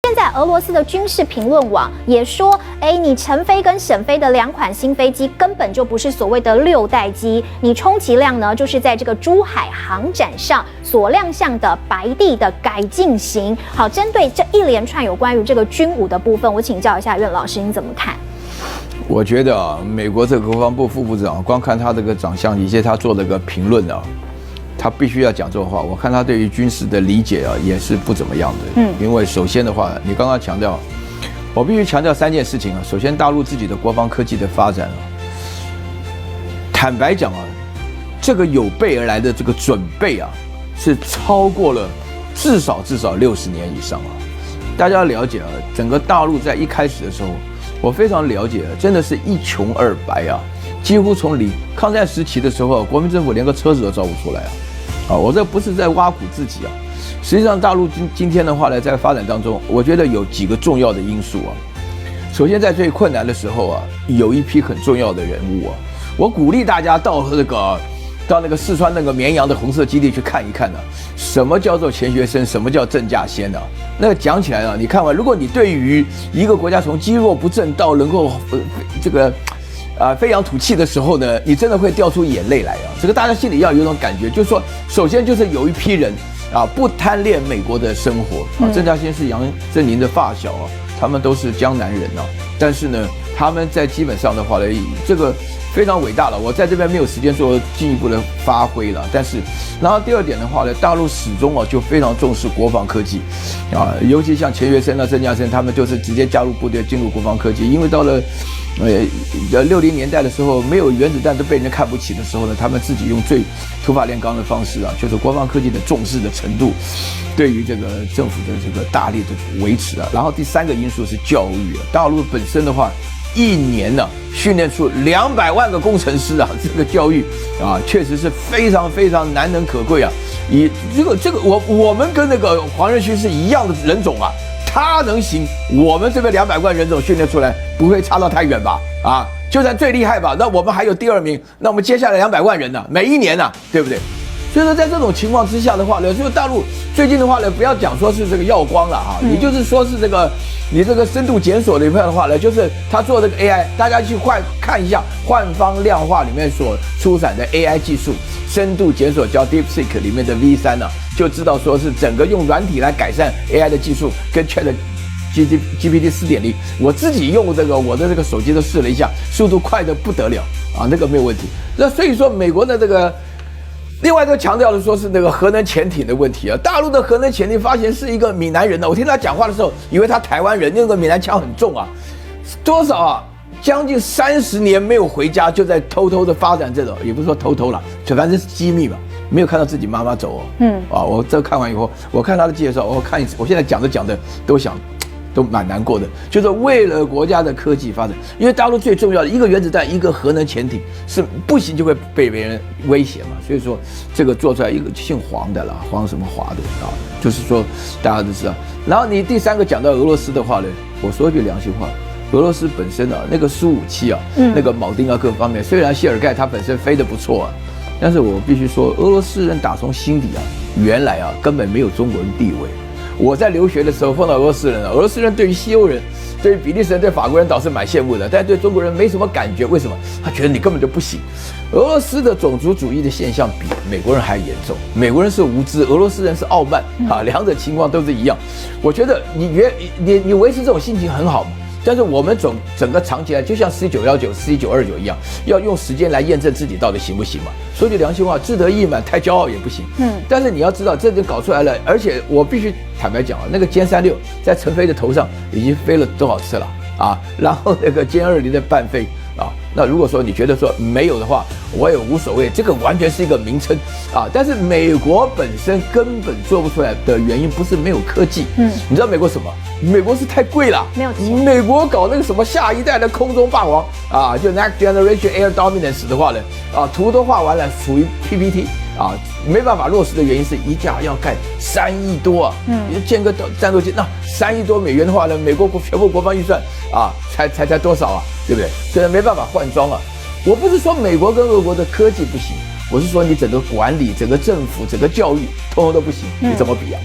现在俄罗斯的军事评论网也说，你成飞跟沈飞的2款新飞机根本就不是所谓的6代机，你充其量呢就是在这个珠海航展上所亮相的白帝的改进型。好，针对这一连串有关于这个军武的部分，我请教一下苑老师，你怎么看？我觉得啊，美国这个国防部副部长，光看他这个长相以及他做了个评论啊，他必须要讲这种话。我看他对于军事的理解啊，也是不怎么样的。因为首先的话，你刚刚强调，我必须强调3件事情啊。首先，大陆自己的国防科技的发展啊，坦白讲啊，这个有备而来的这个准备啊，是超过了至少60年以上啊。大家要了解啊，整个大陆在一开始的时候，我非常了解，真的是一穷二白啊，几乎从抗战时期的时候，国民政府连个车子都造不出来啊。我这不是在挖苦自己啊。实际上，大陆今天的话呢，在发展当中，我觉得有几个重要的因素啊。首先，在最困难的时候啊，有一批很重要的人物啊，我鼓励大家到那个四川那个绵阳的红色基地去看一看呢、什么叫做钱学森，什么叫郑稼先呢？那个讲起来啊，你看完，如果你对于一个国家从积弱不振到能够飞扬吐气的时候呢，你真的会掉出眼泪来啊！这个大家心里要有一种感觉，就是说，首先就是有一批人啊，不贪恋美国的生活啊。郑稼先是杨振宁的发小啊，他们都是江南人啊，但是呢，他们在基本上的话呢，这个非常伟大了。我在这边没有时间做进一步的发挥了，但是，然后第二点的话呢，大陆始终就非常重视国防科技啊，尤其像钱学森啊、郑稼先他们就是直接加入部队进入国防科技，因为到了60年代的时候，没有原子弹都被人家看不起的时候呢，他们自己用最土法炼钢的方式啊，就是国防科技的重视的程度，对于这个政府的这个大力的维持啊。然后第3个因素是教育啊，大陆本身的话，1年呢训练出200万个工程师啊，这个教育啊，确实是非常非常难能可贵啊。以这个我们跟那个黄仁勋是一样的人种啊。他能行，我们这边200万人种训练出来不会差到太远吧？啊，就算最厉害吧，那我们还有第2名，那我们接下来200万人呢，每1年呢，对不对？所以说在这种情况之下的话呢，就是大陆最近的话呢，不要讲说是这个耀光了啊，你就是说是你这个深度检索的一块的话呢，就是他做这个 AI， 大家去看一下幻方量化里面所出产的 AI 技术，深度检索叫 DeepSeek 里面的 V3呢。就知道说是整个用软体来改善 AI 的技术，跟 ChatGPT 4.0，我自己用我的这个手机都试了一下，速度快得不得了啊，那个没有问题。那所以说美国的这个，另外都强调的说是那个核能潜艇的问题啊，大陆的核能潜艇发现是一个闽南人呢，我听他讲话的时候，以为他台湾人，那个闽南腔很重啊，多少啊？将近30年没有回家，就在偷偷的发展这种，也不是说偷偷了，就反正是机密嘛。没有看到自己妈妈走哦，我这看完以后，我看他的介绍，我现在讲的都蛮难过的，就是为了国家的科技发展，因为大陆最重要的一个原子弹，一个核能潜艇是不行就会被别人威胁嘛，所以说这个做出来一个姓黄的啦，黄什么华的啊，就是说大家都知道。然后你第3个讲到俄罗斯的话呢，我说一句良心话。俄罗斯本身啊，那个苏-57啊，那个铆钉啊，各方面，虽然谢尔盖他本身飞得不错啊，但是我必须说，俄罗斯人打从心底啊，原来啊根本没有中国人地位。我在留学的时候碰到俄罗斯人啊，俄罗斯人对于西欧人、对于比利时人、对法国人倒是蛮羡慕的，但对中国人没什么感觉。为什么？他觉得你根本就不行。俄罗斯的种族主义的现象比美国人还严重，美国人是无知，俄罗斯人是傲慢啊，两者情况都是一样。我觉得你维持这种心情很好嘛。但是我们整个长期来，就像4919、41929一样，要用时间来验证自己到底行不行嘛。说句良心话，志得意满太骄傲也不行。但是你要知道，这就搞出来了，而且我必须坦白讲啊，那个歼36在陈飞的头上已经飞了多少次了啊？然后那个歼20的伴飞啊，那如果说你觉得说没有的话，我也无所谓，这个完全是一个名称啊。但是美国本身根本做不出来的原因不是没有科技，你知道美国什么？美国是太贵了，没有钱。美国搞那个什么下一代的空中霸王啊，就 Next Generation Air Dominance 的话呢，啊，图都画完了，属于 PPT 啊，没办法落实的原因是一架要盖3亿多啊，你建个战斗机，那3亿多美元的话呢，美国全部国防预算啊，才多少啊，对不对？所以没办法换装啊。我不是说美国跟俄国的科技不行，我是说你整个管理、整个政府、整个教育，通通都不行，你怎么比啊？